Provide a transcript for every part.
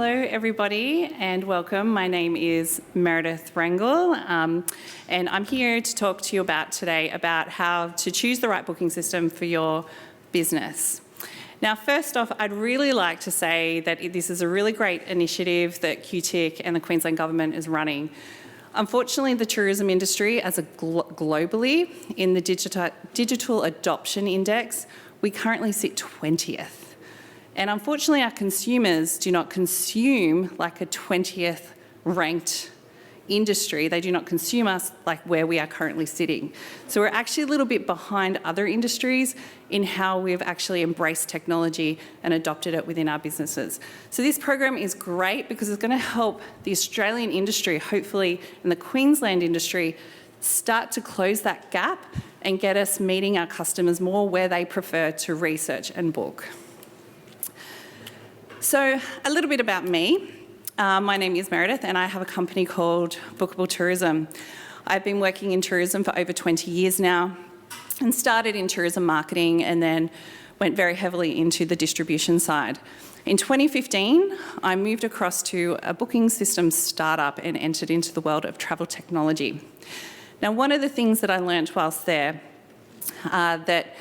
Hello, everybody, and welcome. My name is Meredith Rangel, and I'm here to talk to you today about how to choose the right booking system for your business. Now, first off, I'd really like to say that this is a really great initiative that QTIC and the Queensland Government is running. Unfortunately, the tourism industry, globally, in the Digital Adoption Index, we currently sit 20th. And unfortunately, our consumers do not consume like a 20th ranked industry. They do not consume us like where we are currently sitting. So we're actually a little bit behind other industries in how we've actually embraced technology and adopted it within our businesses. So this program is great because it's going to help the Australian industry, hopefully, and the Queensland industry start to close that gap and get us meeting our customers more where they prefer to research and book. So a little bit about me. My name is Meredith and I have a company called Bookable Tourism. I've been working in tourism for over 20 years now and started in tourism marketing and then went very heavily into the distribution side. In 2015, I moved across to a booking system startup and entered into the world of travel technology. Now, one of the things that I learned whilst there that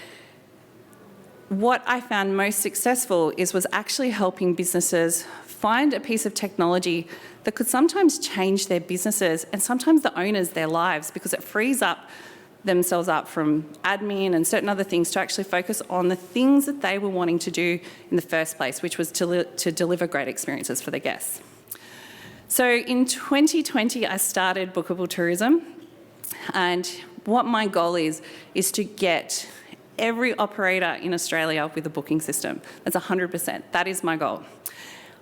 what I found most successful was actually helping businesses find a piece of technology that could sometimes change their businesses and sometimes the owners their lives, because it frees themselves up from admin and certain other things to actually focus on the things that they were wanting to do in the first place, which was to deliver great experiences for their guests. So in 2020, I started Bookable Tourism, and what my goal is to get every operator in Australia with a booking system. That's 100%. That is my goal.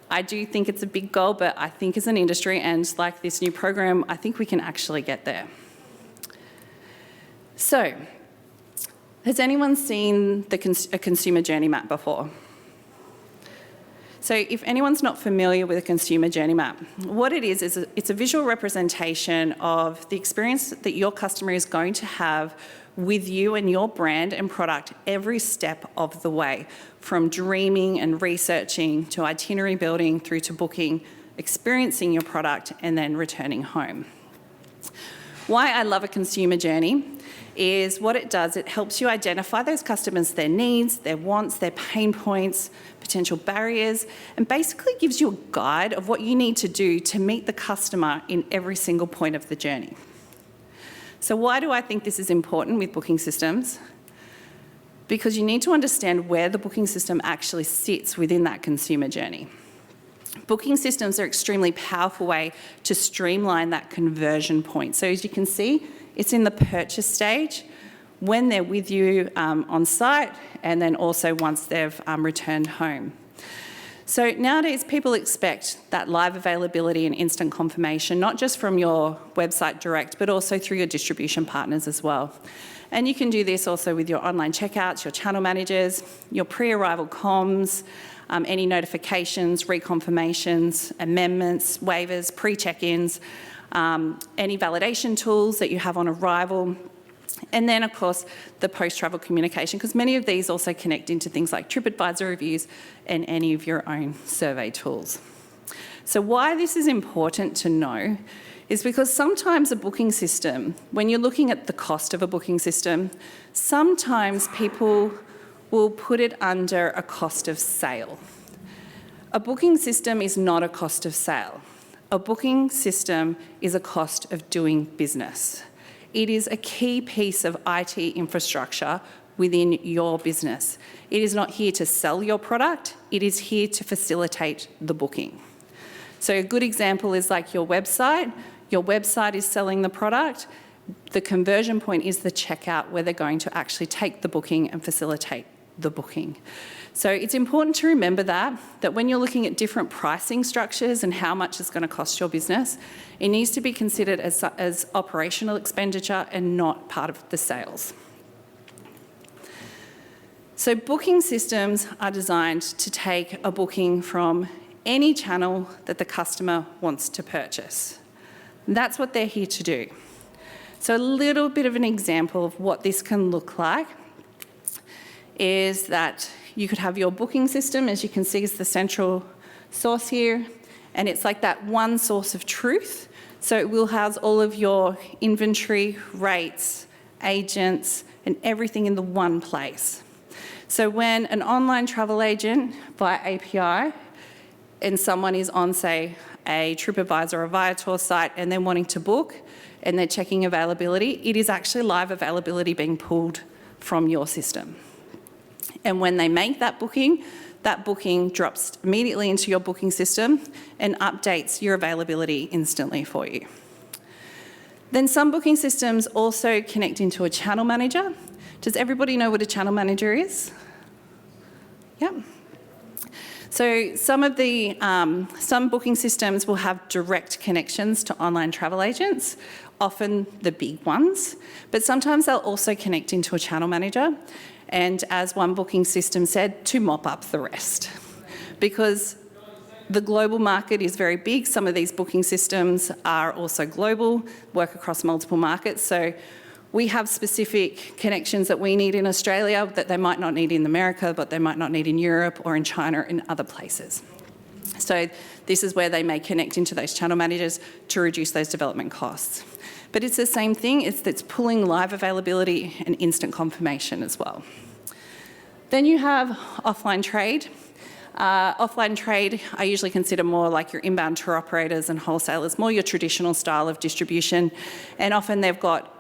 I do think it's a big goal, but I think as an industry and like this new program, I think we can actually get there. So, has anyone seen a consumer journey map before? So if anyone's not familiar with a consumer journey map, what it is it's a visual representation of the experience that your customer is going to have with you and your brand and product every step of the way, from dreaming and researching to itinerary building through to booking, experiencing your product and then returning home. Why I love a consumer journey is what it does, it helps you identify those customers, their needs, their wants, their pain points, potential barriers, and basically gives you a guide of what you need to do to meet the customer in every single point of the journey. So why do I think this is important with booking systems? Because you need to understand where the booking system actually sits within that consumer journey. Booking systems are an extremely powerful way to streamline that conversion point. So as you can see, it's in the purchase stage, when they're with you on site, and then also once they've returned home. So nowadays, people expect that live availability and instant confirmation, not just from your website direct, but also through your distribution partners as well. And you can do this also with your online checkouts, your channel managers, your pre-arrival comms, any notifications, reconfirmations, amendments, waivers, pre-check-ins, any validation tools that you have on arrival, and then, of course, the post-travel communication, because many of these also connect into things like TripAdvisor reviews and any of your own survey tools. So why this is important to know is because sometimes a booking system, when you're looking at the cost of a booking system, sometimes people will put it under a cost of sale. A booking system is not a cost of sale. A booking system is a cost of doing business. It is a key piece of IT infrastructure within your business. It is not here to sell your product, it is here to facilitate the booking. So a good example is like your website. Your website is selling the product. The conversion point is the checkout where they're going to actually take the booking and facilitate the booking. So it's important to remember that when you're looking at different pricing structures and how much it's going to cost your business, it needs to be considered as operational expenditure and not part of the sales. So booking systems are designed to take a booking from any channel that the customer wants to purchase. That's what they're here to do. So a little bit of an example of what this can look like is that you could have your booking system, as you can see, is the central source here. and it's like that one source of truth. So it will house all of your inventory, rates, agents, and everything in the one place. So when an online travel agent via API and someone is on, say, a TripAdvisor or Viator site and they're wanting to book and they're checking availability, it is actually live availability being pulled from your system. And when they make that booking drops immediately into your booking system and updates your availability instantly for you. Then some booking systems also connect into a channel manager. Does everybody know what a channel manager is? Yep. So some booking systems will have direct connections to online travel agents, often the big ones, but sometimes they'll also connect into a channel manager, and as one booking system said, to mop up the rest. Because the global market is very big, some of these booking systems are also global, work across multiple markets, so we have specific connections that we need in Australia that they might not need in America, but they might not need in Europe or in China or in other places. So this is where they may connect into those channel managers to reduce those development costs. But it's the same thing, it's pulling live availability and instant confirmation as well. Then you have offline trade. Offline trade, I usually consider more like your inbound tour operators and wholesalers, more your traditional style of distribution. And often they've got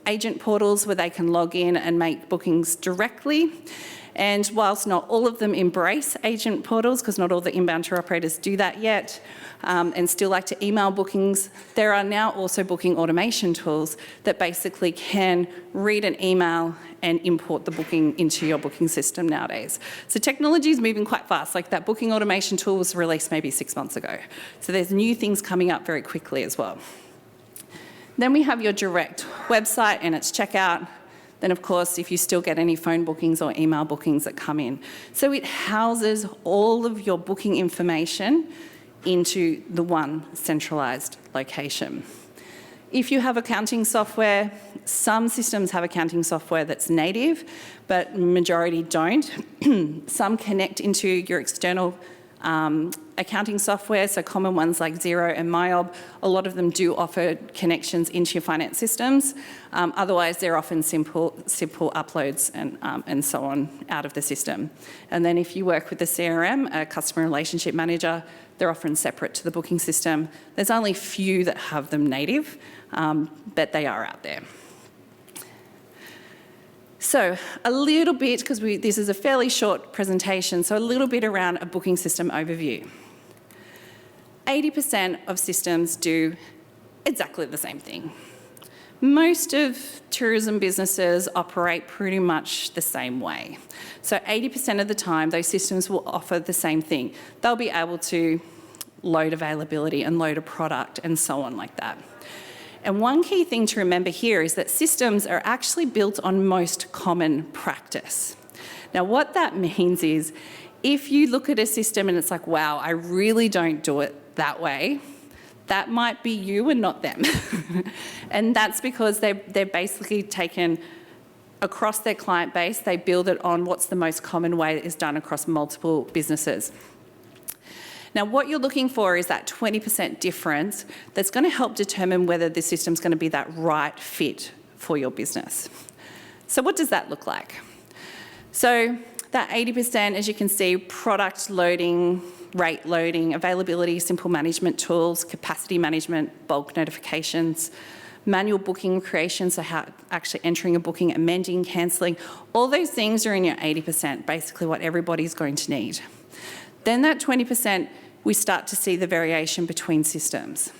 agent portals where they can log in and make bookings directly. And whilst not all of them embrace agent portals, because not all the inbound tour operators do that yet, and still like to email bookings, there are now also booking automation tools that basically can read an email and import the booking into your booking system nowadays. So technology is moving quite fast. Like that booking automation tool was released maybe 6 months ago. So there's new things coming up very quickly as well. Then we have your direct website and its checkout. Then, of course, if you still get any phone bookings or email bookings that come in. So it houses all of your booking information into the one centralised location. If you have accounting software, some systems have accounting software that's native, but majority don't. Some connect into your external accounting software, so common ones like Xero and MyOb, a lot of them do offer connections into your finance systems. Otherwise, they're often simple uploads and so on out of the system. And then if you work with the CRM, a customer relationship manager, they're often separate to the booking system. There's only few that have them native, but they are out there. So a little bit, because this is a fairly short presentation, so a little bit around a booking system overview. 80% of systems do exactly the same thing. Most of tourism businesses operate pretty much the same way. So 80% of the time, those systems will offer the same thing. They'll be able to load availability and load a product and so on like that. And one key thing to remember here is that systems are actually built on most common practice. Now, what that means is if you look at a system and it's like, wow, I really don't do it that way, that might be you and not them. And that's because they're basically taken across their client base, they build it on what's the most common way that is done across multiple businesses. Now, what you're looking for is that 20% difference that's going to help determine whether the system's going to be that right fit for your business. So what does that look like? So that 80%, as you can see, product loading, rate loading, availability, simple management tools, capacity management, bulk notifications, manual booking creation, so how actually entering a booking, amending, cancelling, all those things are in your 80%, basically what everybody's going to need. Then that 20%, we start to see the variation between systems.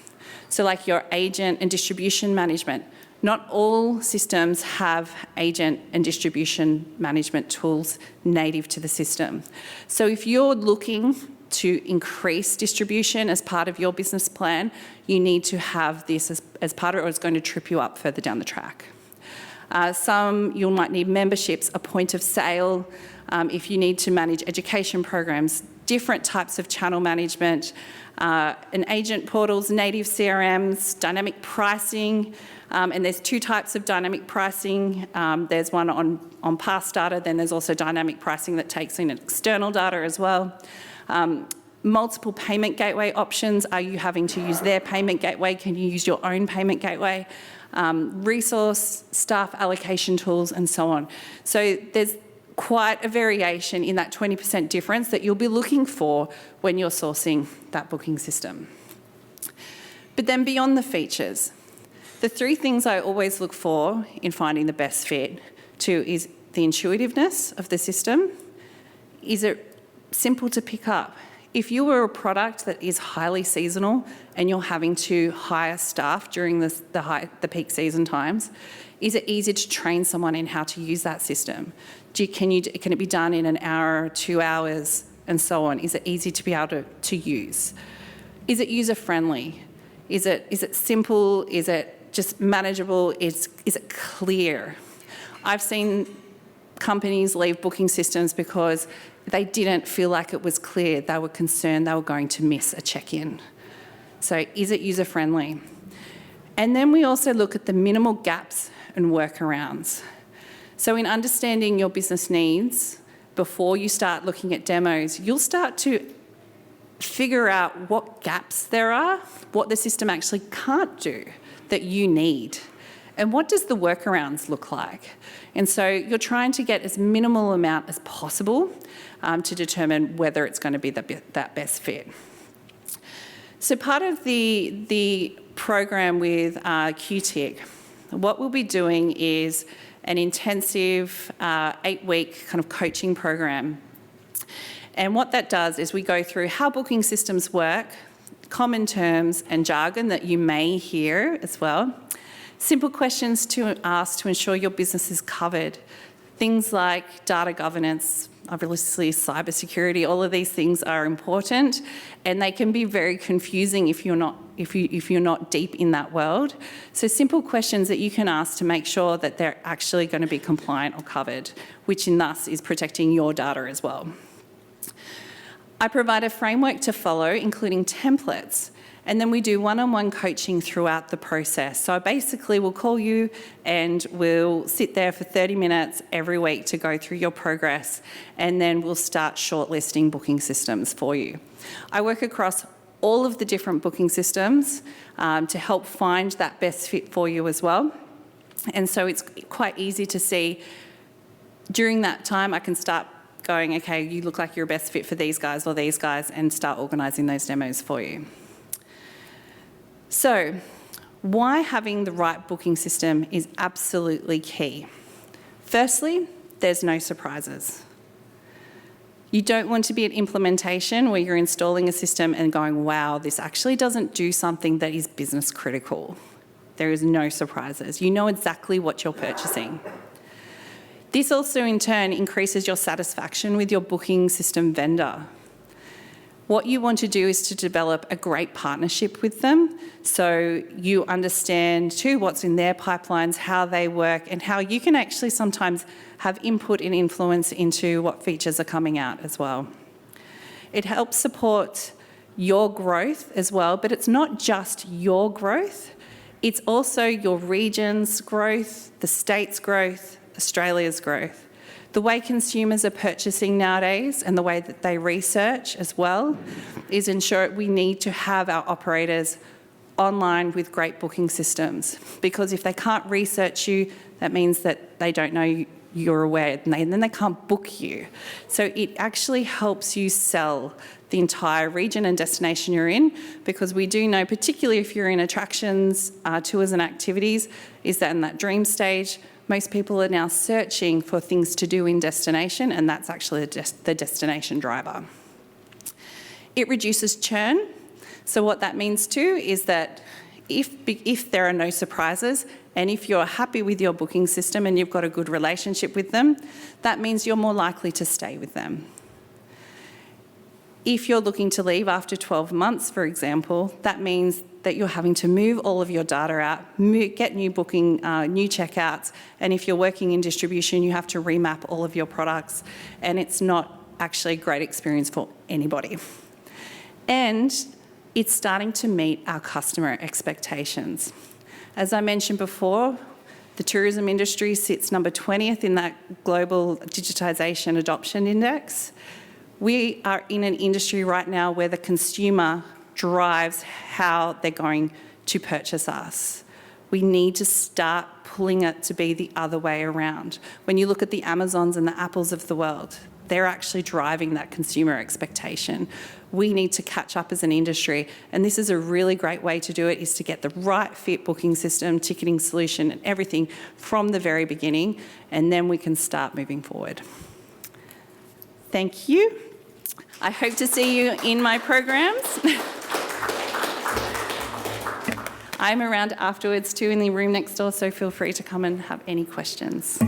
So like your agent and distribution management, not all systems have agent and distribution management tools native to the system. So if you're looking to increase distribution as part of your business plan, you need to have this as part of it, or it's going to trip you up further down the track. Some you might need memberships, a point of sale, if you need to manage education programs, different types of channel management, and agent portals, native CRMs, dynamic pricing, and there's two types of dynamic pricing. There's one on past data, then there's also dynamic pricing that takes in external data as well. multiple payment gateway options. Are you having to use their payment gateway? Can you use your own payment gateway? Resource, staff allocation tools, and so on. So there's quite a variation in that 20% difference that you'll be looking for when you're sourcing that booking system. But then beyond the features, the three things I always look for in finding the best fit too is the intuitiveness of the system. Is it simple to pick up? If you were a product that is highly seasonal and you're having to hire staff during the peak season times, is it easy to train someone in how to use that system? Can it be done in an hour, 2 hours, and so on? Is it easy to be able to use? Is it user-friendly? Is it simple? Is it just manageable? Is it clear? I've seen companies leave booking systems because they didn't feel like it was clear. They were concerned they were going to miss a check-in. So is it user-friendly? And then we also look at the minimal gaps and workarounds. So in understanding your business needs, before you start looking at demos, you'll start to figure out what gaps there are, what the system actually can't do that you need, and what does the workarounds look like. And so you're trying to get as minimal amount as possible to determine whether it's going to be that best fit. So part of the program with QTIC, what we'll be doing is an intensive 8-week kind of coaching program. And what that does is we go through how booking systems work, common terms and jargon that you may hear as well, simple questions to ask to ensure your business is covered, things like data governance, obviously cybersecurity, all of these things are important, and they can be very confusing if you're not deep in that world. So simple questions that you can ask to make sure that they're actually going to be compliant or covered, which in thus is protecting your data as well. I provide a framework to follow, including templates, and then we do one-on-one coaching throughout the process. So I basically will call you and we'll sit there for 30 minutes every week to go through your progress, and then we'll start shortlisting booking systems for you. I work across all of the different booking systems to help find that best fit for you as well. And so it's quite easy to see during that time I can start going, okay, you look like you're a best fit for these guys or these guys, and start organising those demos for you. So, why having the right booking system is absolutely key. Firstly, there's no surprises. You don't want to be at implementation where you're installing a system and going, wow, this actually doesn't do something that is business critical. There is no surprises. You know exactly what you're purchasing. This also in turn increases your satisfaction with your booking system vendor. What you want to do is to develop a great partnership with them so you understand too what's in their pipelines, how they work, and how you can actually sometimes have input and influence into what features are coming out as well. It helps support your growth as well, but it's not just your growth, it's also your region's growth, the state's growth, Australia's growth. The way consumers are purchasing nowadays and the way that they research as well is ensure we need to have our operators online with great booking systems, because if they can't research you, that means that they don't know you're aware, and then they can't book you. So it actually helps you sell the entire region and destination you're in, because we do know, particularly if you're in attractions, tours and activities, is that in that dream stage, most people are now searching for things to do in destination, and that's actually the destination driver. It reduces churn. So what that means too is that if there are no surprises, and if you're happy with your booking system and you've got a good relationship with them, that means you're more likely to stay with them. If you're looking to leave after 12 months, for example, that means that you're having to move all of your data out, get new booking, new checkouts, and if you're working in distribution, you have to remap all of your products, and it's not actually a great experience for anybody. And it's starting to meet our customer expectations. As I mentioned before, the tourism industry sits number 20th in that global digitisation adoption index. We are in an industry right now where the consumer drives how they're going to purchase us. We need to start pulling it to be the other way around. When you look at the Amazons and the Apples of the world, they're actually driving that consumer expectation. We need to catch up as an industry, and this is a really great way to do it, is to get the right fit booking system, ticketing solution, and everything from the very beginning, and then we can start moving forward. Thank you. I hope to see you in my programs. I'm around afterwards too in the room next door, so feel free to come and have any questions.